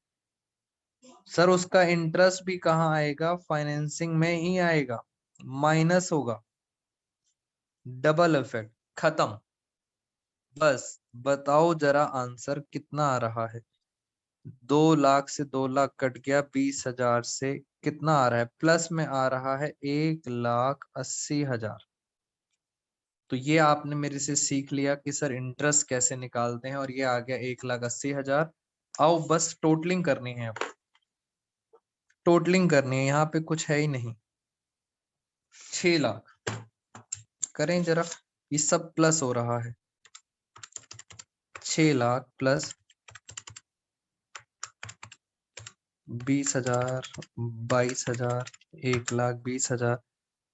सर उसका इंटरेस्ट भी कहाँ आएगा, फाइनेंसिंग में ही आएगा, माइनस होगा, डबल इफेक्ट, खत्म। बस बताओ जरा आंसर कितना आ रहा है, 2 लाख से 2 लाख कट गया, 20,000 से कितना आ रहा है, प्लस में आ रहा है 1,80,000। तो ये आपने मेरे से सीख लिया कि सर इंटरेस्ट कैसे निकालते हैं, और ये आ गया 1,80,000। आओ बस टोटलिंग करनी है, अब टोटलिंग करनी है, यहाँ पे कुछ है ही नहीं। 6 लाख करें जरा, ये सब प्लस हो रहा है, 6 लाख प्लस 20,000, 22,000, 1,20,000।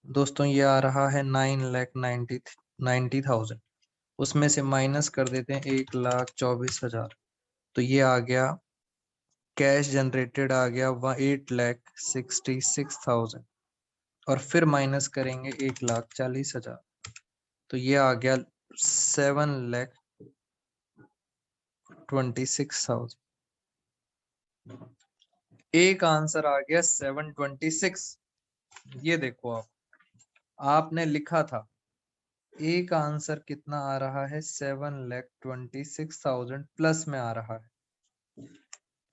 दोस्तों ये आ रहा है 9,90,000। उसमें से माइनस कर देते हैं 1,24,000, तो ये आ गया कैश जनरेटेड, आ गया 8,66,000, और फिर माइनस करेंगे 1,40,000, तो ये आ गया 7,26,000। एक आंसर आ गया 726। ये देखो आपने लिखा था, एक आंसर कितना आ रहा है, 7,26,000 प्लस में आ रहा है।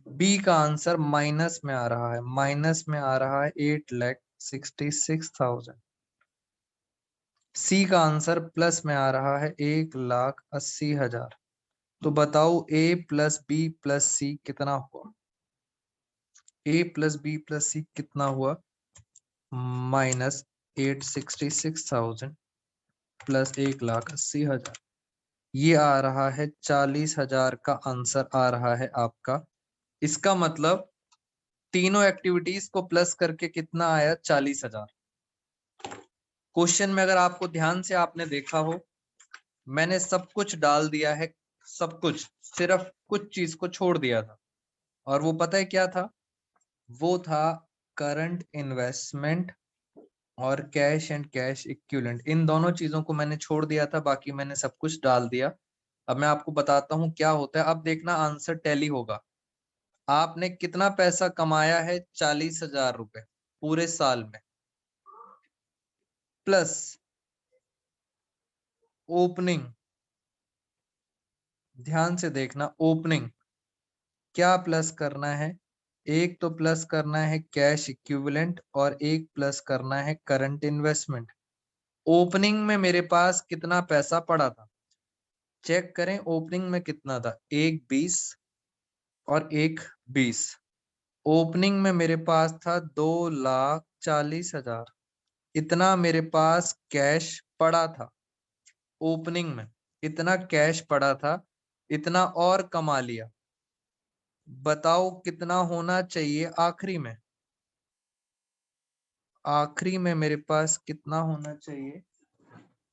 बी का आंसर माइनस में आ रहा है, माइनस में आ रहा है 8,66,000। सी का आंसर प्लस में आ रहा है 1,80,000। तो बताओ ए प्लस बी प्लस सी कितना हुआ, ए प्लस बी प्लस सी कितना हुआ, -866,000 प्लस 1,80,000, ये आ रहा है 40,000 का आंसर आ रहा है आपका। इसका मतलब तीनों एक्टिविटीज को प्लस करके कितना आया, 40,000। क्वेश्चन में अगर आपको ध्यान से आपने देखा हो, मैंने सब कुछ डाल दिया है, सब कुछ, सिर्फ कुछ चीज को छोड़ दिया था, और वो पता है क्या था, वो था करंट इन्वेस्टमेंट और कैश एंड कैश इक्विवेलेंट। इन दोनों चीजों को मैंने छोड़ दिया था, बाकी मैंने सब कुछ डाल दिया। अब मैं आपको बताता हूं क्या होता है, अब देखना आंसर टैली होगा। आपने कितना पैसा कमाया है? 40,000 रुपए पूरे साल में, प्लस ओपनिंग, ध्यान से देखना, ओपनिंग क्या प्लस करना है? एक तो प्लस करना है कैश इक्विवेलेंट और एक प्लस करना है करंट इन्वेस्टमेंट। ओपनिंग में मेरे पास कितना पैसा पड़ा था, चेक करें ओपनिंग में कितना था, एक 20 और एक 20। ओपनिंग में मेरे पास था 2,40,000, इतना मेरे पास कैश पड़ा था। ओपनिंग में इतना कैश पड़ा था, इतना और कमा लिया। बताओ कितना होना चाहिए आखिरी में? आखिरी में मेरे पास कितना होना चाहिए?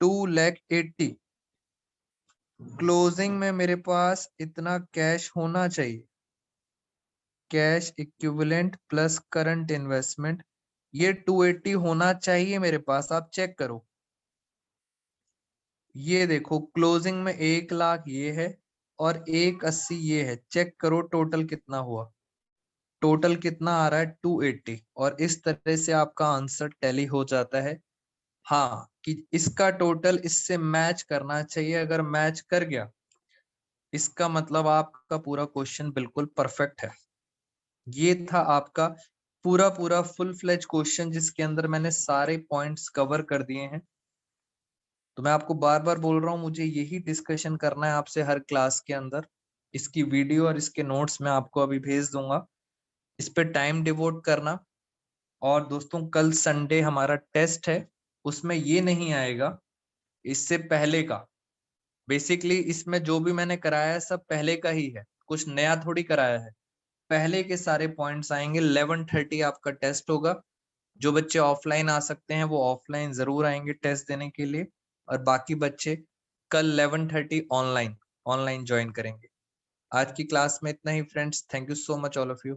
2,80,000। क्लोजिंग में मेरे पास इतना कैश होना चाहिए, cash equivalent plus current investment, ये 280 होना चाहिए मेरे पास। आप चेक करो, ये देखो क्लोजिंग में 1,00,000 ये है और 180 ये है। चेक करो टोटल कितना हुआ, टोटल कितना आ रहा है? 280। और इस तरह से आपका आंसर टैली हो जाता है। हाँ, कि इसका टोटल इससे मैच करना चाहिए। अगर मैच कर गया, इसका मतलब आपका पूरा क्वेश्चन बिल्कुल परफेक्ट है। ये था आपका पूरा पूरा फुल फ्लेज क्वेश्चन, जिसके अंदर मैंने सारे पॉइंट्स कवर कर दिए हैं। तो मैं आपको बार बार बोल रहा हूँ, मुझे यही डिस्कशन करना है आपसे हर क्लास के अंदर। इसकी वीडियो और इसके नोट्स मैं आपको अभी भेज दूंगा, इस पे टाइम डिवोट करना। और दोस्तों, कल संडे हमारा टेस्ट है, उसमें ये नहीं आएगा, इससे पहले का। बेसिकली इसमें जो भी मैंने कराया है सब पहले का ही है, कुछ नया थोड़ी कराया है। पहले के सारे पॉइंट्स आएंगे। 11:30 आपका टेस्ट होगा। जो बच्चे ऑफलाइन आ सकते हैं वो ऑफलाइन जरूर आएंगे टेस्ट देने के लिए, और बाकी बच्चे कल 11:30 ऑनलाइन ऑनलाइन ज्वाइन करेंगे। आज की क्लास में इतना ही friends. Thank you so much all of you.